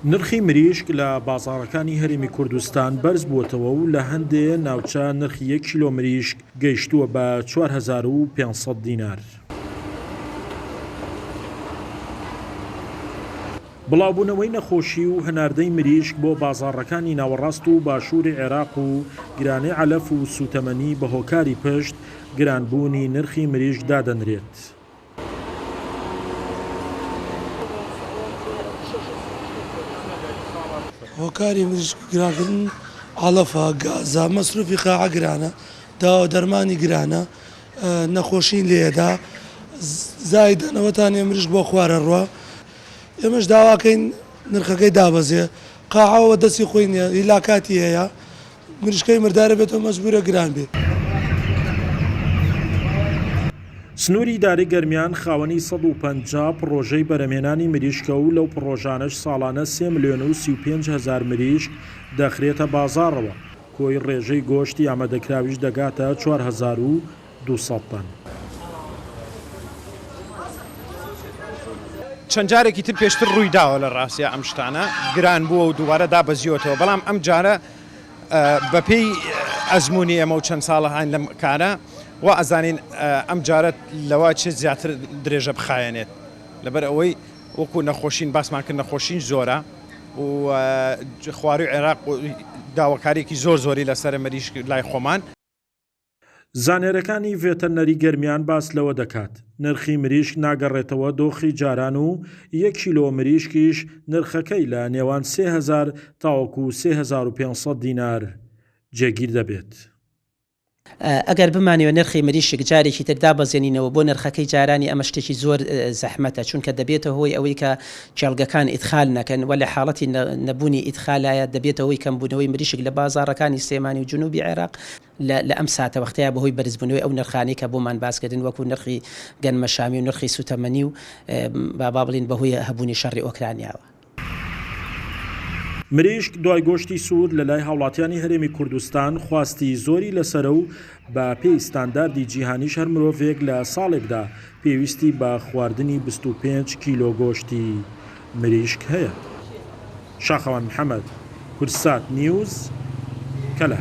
نرخی مریشک لە بازاڕەکانی هەرێمی کوردستان بەرز بووەتەوە و لە هەندێ ناوچە نرخی 1 کیلۆ مریشک گەیشتووە بە 4500 دینار. بڵاوبوونەوەی نەخۆشی و هەناردەی مریشک بۆ بازاڕەکانی ناوەڕاست و باشووری عێراق و گرانەی عەلەف و سوتەمەنی بە هۆکاری پشت گرانبوونی نرخی مریشک دادەنرێت. هۆکاری مریشک گرانکردن عەڵەفە، گازە، مەسروفی قاعە گرانە، داوا دەرمانی گرانە، نەخۆشین لێدا، زایدەنەوەتان مریشک بۆ خوارە ڕوا. ئێمەش داواکەین نرخەکەی دابەزێ، قاعەوە دەستی خۆی نییە، هیلاکاتی هەیە، مریشکەی مردارە بێتەوە مەجبورە گران بێت. سنووری دارەی گەرمیان خاوەنی 150 پڕۆژەی بەرهەمهێنانی مریشکە و لەو پڕۆژانەش ساڵانە 3,35,000 مریشک دەخرێتە بازاڕەوە. کۆی ڕێژەی گۆشتی ئامادەکراویش دەگاتە 4,200 تەن. چەند جارێکی تر پێشتر ڕووی داوە لە ڕاستیە ئەم شتانە گران بووە و دووبارە دابەزیوەتەوە، بەڵام ئەم جارە بەپێی ئەزمموی ئەمە و چەند ساڵە هاین لەم کارە و ئەزانین ئەم جارە لەوە چێت زیاتر درێژە بخایەنێت لەبەر ئەوەی وەکو نەخۆشین باسمان کرد نەخۆشین زۆرە و خواروی عێراق داواکارێکی زۆری لەسەر مریشک لای خۆمان. زانێرەکانی ڤێتەرنەری گەرمیان باس لەوە دەکات نرخی مریشک ناگەڕێتەوە دۆخی جاران و 1 کیلۆ مریشکیش نرخەکەی لە نێوان 3,000 تاوەکو 3,500 دینار جێگیر دەبێت. ئەگەر بمانەوە نرخی مریشک جارێکی تر دابەزێنینەوە بۆ نرخەکەی جارانی ئەمە شتێکی زۆر زەحمەتە، چونکە دەبێتە هۆی ئەوەی کە کێڵگەکان ئیدخال نەکەن و لە حاڵەتی نەبوونی ئیدخالایە دەبێتەوەی کەمبوونەوەی مریشک لە بازاڕەکانی سێمانی و جنوبی عێراق لە ئەم ساتە وەختەیە بەهۆی بەرزبوونەوەی ئەو نرخانی کە بۆمان باسکردن وەکو نرخی گەنمەشامی و نرخی سوتەمەنی و با بڵین بەهۆی هەبوونی شەڕی ئۆکرانیاوە. مریشک دوای گۆشتی سوور لە لای هاوڵاتیانی هەرێمی کوردستان خواستی زۆری لەسەرە و بە پێی ستانداردی جیهانیش هەر مرۆڤێک لە ساڵێکدا پێویستی بە خواردنی 25 کیلۆ گۆشتی مریشک هەیە. شاخەوان محەممەد، کورسات نیوز، کەلە.